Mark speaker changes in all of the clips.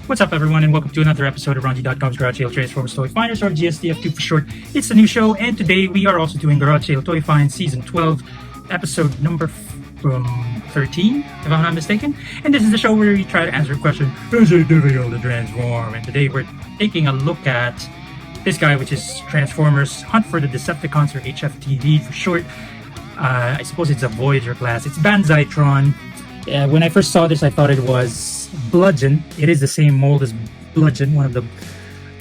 Speaker 1: What's up, everyone, and welcome to another episode of RONJIE.COM's Garage Sale Transformers Toy Finders, or GSTF2 for short. It's a new show, and today we are also doing Garage Sale Toy Find Season 12, episode number 13, if I'm not mistaken. And this is the show where we try to answer a question, is it difficult to transform? And today we're taking a look at this guy, which is Transformers Hunt for the Decepticons, or HFTD for short. I suppose it's a Voyager class. It's Banzaitron. When I first saw this, I thought it was Bludgeon. It is the same mold as Bludgeon, one of the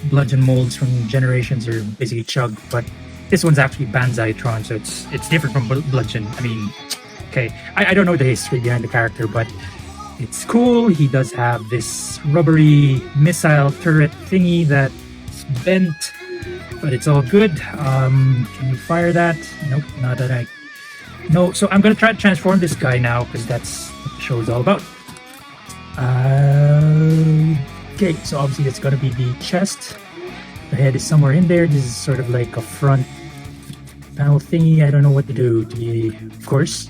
Speaker 1: Bludgeon molds from Generations, or basically Chug. But this one's actually Banzaitron, so it's different from Bludgeon. I mean, okay, I don't know the history behind the character, but it's cool. He does have this rubbery missile turret thingy that's bent, but it's all good. Can you fire that? Nope, not that I... No, so I'm gonna try to transform this guy now, because that's what the show is all about. Okay, so obviously it's gonna be the chest. The head is somewhere in there. This is sort of like a front panel thingy. I don't know what to do. Of course.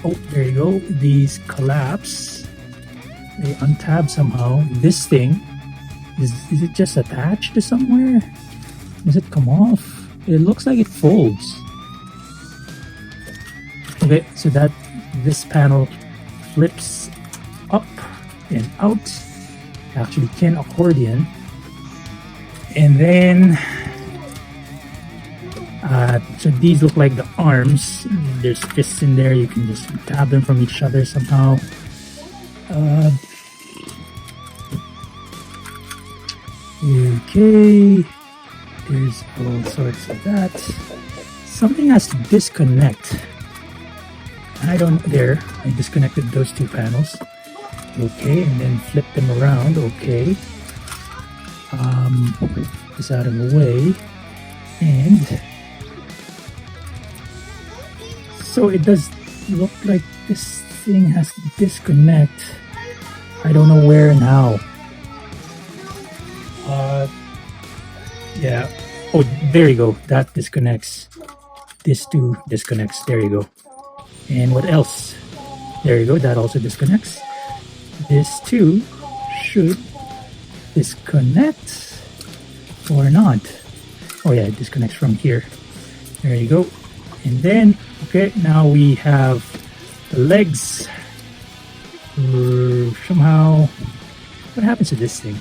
Speaker 1: Oh, there you go. These collapse. They untab somehow. This thing, is it just attached to somewhere? Does it come off? It looks like it folds. Okay, so that this panel flips up and out, actually can accordion, and then so these look like the arms. There's fists in there. You can just tab them from each other somehow. Okay, there's all sorts of that. Something has to disconnect. I disconnected those two panels. Okay, and then flip them around. Okay. Put this out of the way. And so it does look like this thing has to disconnect. I don't know where and how. Yeah. Oh, there you go. That disconnects. This too disconnects. There you go. And what else? There you go, that also disconnects. This too should disconnect or not. Oh yeah, it disconnects from here. There you go. And then, okay, now we have the legs. Somehow, what happens to this thing?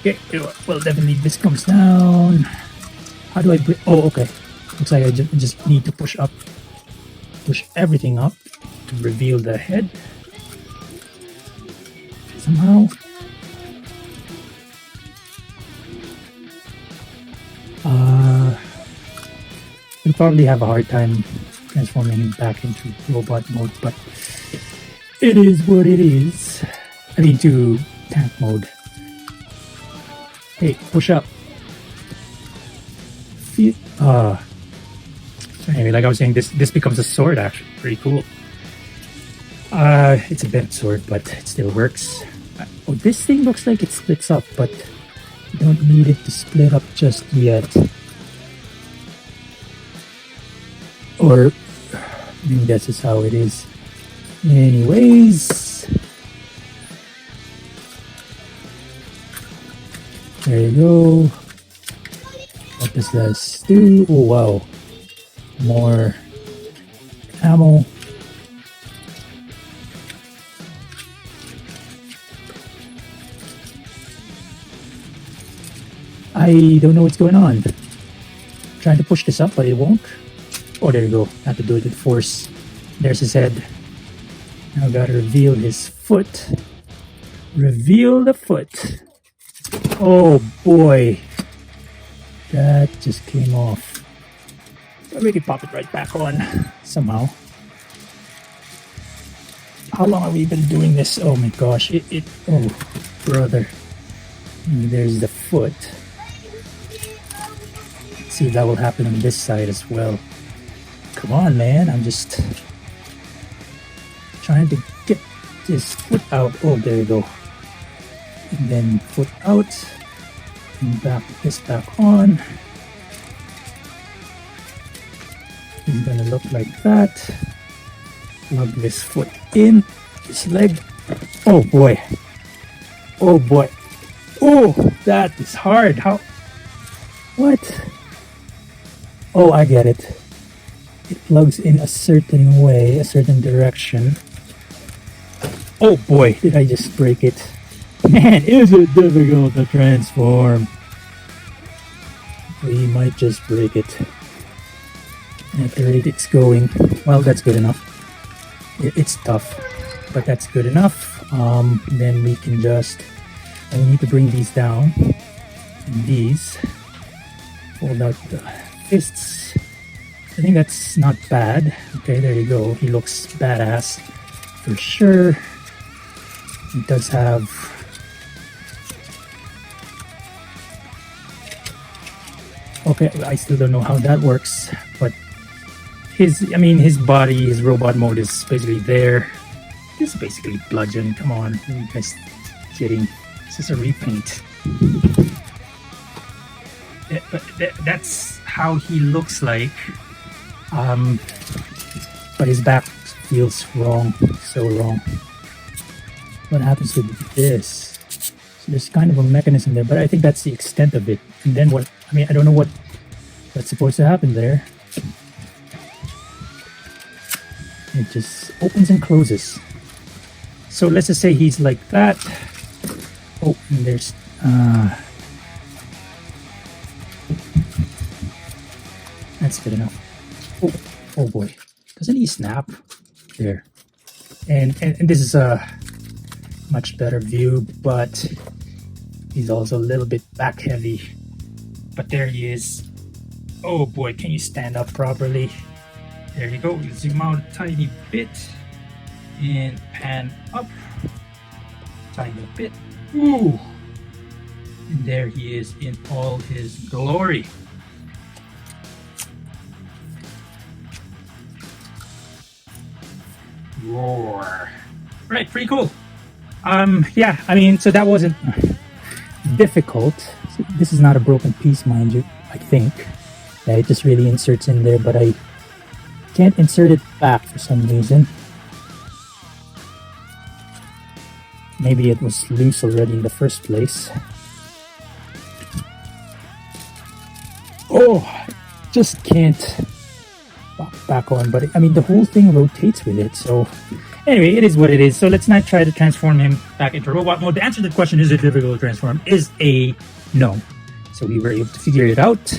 Speaker 1: Okay, well, definitely this comes down. How do I bring? Oh, okay. Looks like I just need to push up. Push everything up to reveal the head somehow. You'll probably have a hard time transforming him back into robot mode, but it is what it is. I mean, to tank mode. Hey, push up. So anyway, like I was saying, this becomes a sword, actually. Pretty cool. It's a bent sword, but it still works. Oh, this thing looks like it splits up, but you don't need it to split up just yet. Or maybe that's just how it is. Anyways, there you go. What does this do? Oh wow. More ammo. I don't know what's going on. Trying to push this up, but it won't. Oh, there you go. Have to do it with force. There's his head. Now gotta reveal his foot. Reveal the foot. Oh boy. That just came off. We can pop it right back on somehow. How long have we been doing this? Oh my gosh, oh brother. And there's the foot. Let's see if that will happen on this side as well. Come on, man, I'm just trying to get this foot out. Oh, there you go. And then foot out. And back this back on. It's gonna look like that. Plug this foot in, this leg. Oh boy. Oh boy. Oh, that is hard. How? What? Oh, I get it. It plugs in a certain way, a certain direction. Oh boy, did I just break it. Man, is it difficult to transform. We might just break it. At the rate it's going. Well, that's good enough. It's tough, but that's good enough. Then we can just... we need to bring these down. And these. Fold out the fists. I think that's not bad. Okay, there you go. He looks badass for sure. He does have... okay, I still don't know how that works, but his body, his robot mode is basically there. This is basically bludgeon. Come on, are you guys kidding? This is a repaint. Yeah, but that's how he looks like. But his back feels wrong, so wrong. What happens with this? So there's kind of a mechanism there, but I think that's the extent of it. And then what? I don't know what's supposed to happen there. It just opens and closes. So let's just say he's like that. Oh, and there's that's good enough. Oh boy, doesn't he snap? There. And this is a much better view, but he's also a little bit back heavy. But there he is. Oh boy, can you stand up properly? There you go. You zoom out a tiny bit and pan up tiny bit. Ooh! And there he is in all his glory. Roar. Right, pretty cool. Yeah, so that wasn't difficult. So this is not a broken piece, mind you, I think. Yeah, it just really inserts in there, but I can't insert it back for some reason. Maybe it was loose already in the first place. Oh, just can't back on, but the whole thing rotates with it, so anyway, it is what it is. So let's not try to transform him back into robot mode. The answer to the question, is it difficult to transform, is a no. So we were able to figure it out.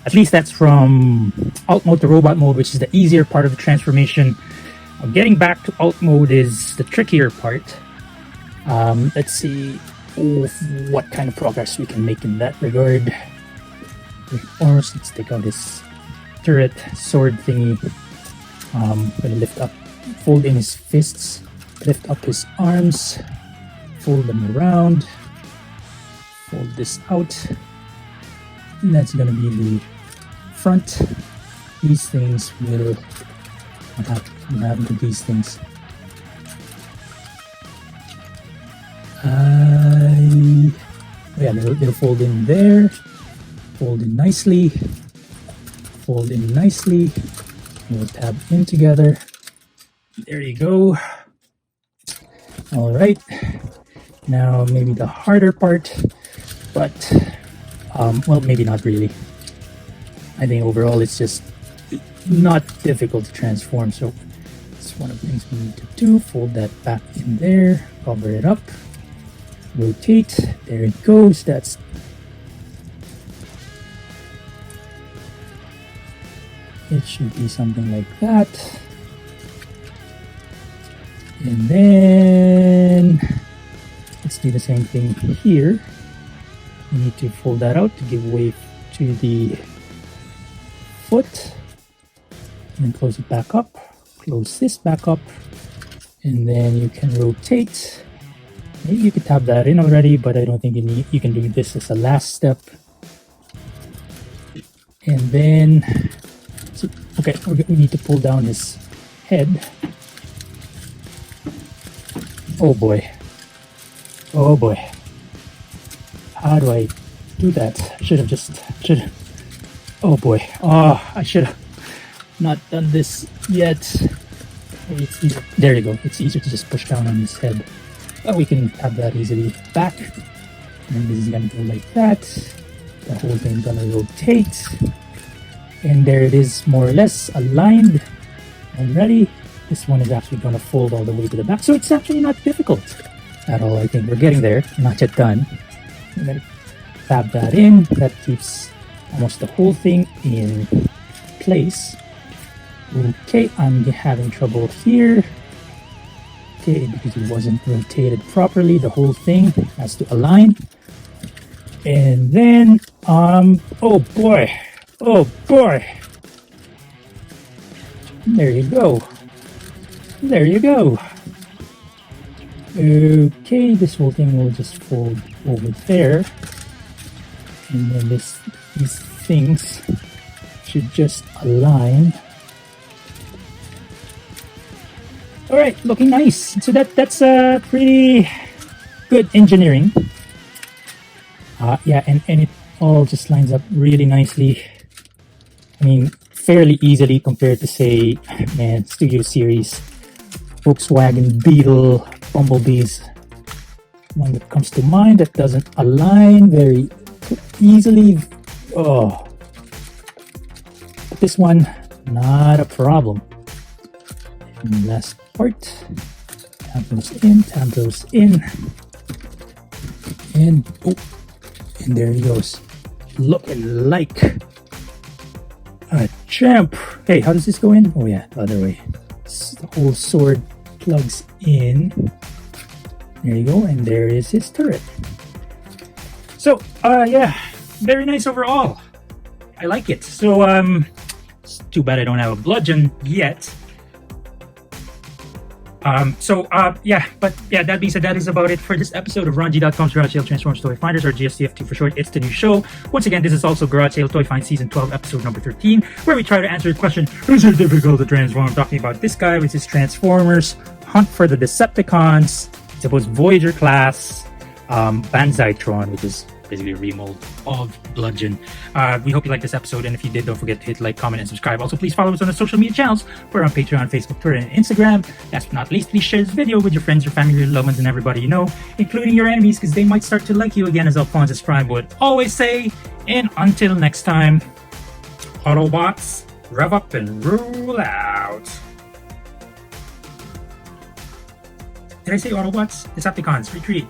Speaker 1: At least that's from alt mode to robot mode, which is the easier part of the transformation. Getting back to alt mode is the trickier part. Let's see what kind of progress we can make in that regard. First, let's take out this turret sword thingy. Gonna lift up, fold in his fists, lift up his arms, fold them around, fold this out, and that's gonna be the front. These things will, what happened to these things? Yeah, they'll fold in there, fold in nicely, fold in nicely. We'll tab in together. There you go. All right. Now maybe the harder part, but well, maybe not really. I think overall it's just not difficult to transform. So it's one of the things we need to do. Fold that back in there, cover it up, rotate. There it goes. That's it. Should be something like that. And then let's do the same thing here. We need to fold that out to give way to the foot, and then close it back up, close this back up, and then you can rotate. Maybe you could tab that in already, but I don't think you can do this as a last step. And then okay, we need to pull down his head. Oh boy. Oh boy. How do I do that? I should have. Oh boy. Oh, I should have not done this yet. Maybe it's easier. There you go. It's easier to just push down on his head. But we can have that easily back. And this is gonna go like that. The whole thing gonna rotate. And there it is, more or less aligned already. This one is actually gonna fold all the way to the back. So it's actually not difficult at all. I think we're getting there, not yet done. I'm gonna fab that in. That keeps almost the whole thing in place. Okay, I'm having trouble here. Okay, because it wasn't rotated properly, the whole thing has to align. And then, oh boy, there you go. There you go. Okay, this whole thing will just fold over there. And then these things should just align. All right, looking nice. So that's pretty good engineering. Yeah, and it all just lines up really nicely. I mean, fairly easily compared to, say, man, Studio Series, Volkswagen Beetle, Bumblebees. One that comes to mind that doesn't align very easily. Oh, but this one, not a problem. And last part, tab goes in, and oh, and there he goes, looking like a champ. Hey, how does this go in? Oh yeah, the other way. The whole sword plugs in. There you go, and there is his turret. So, yeah, very nice overall. I like it. So, it's too bad I don't have a bludgeon yet. Yeah, that being said, that is about it for this episode of RONJIE.COM's Garage Sale Transformers Toy Finders, or GSTF2 for short. It's the new show. Once again, this is also Garage Sale Toy Find Season 12, Episode number 13, where we try to answer the question, is it difficult to transform? I'm talking about this guy with his Transformers, Hunt for the Decepticons, supposed Voyager class, Banzaitron, which is basically a remold of Bludgeon. We hope you liked this episode, and if you did, don't forget to hit like, comment, and subscribe. Also, please follow us on the social media channels. We're on Patreon, Facebook, Twitter, and Instagram. Last but not least, please share this video with your friends, your family, your loved ones, and everybody you know, including your enemies, because they might start to like you again, as Alphonsus Prime would always say. And until next time, Autobots, rev up and rule out. Did I say Autobots? Decepticons, retreat.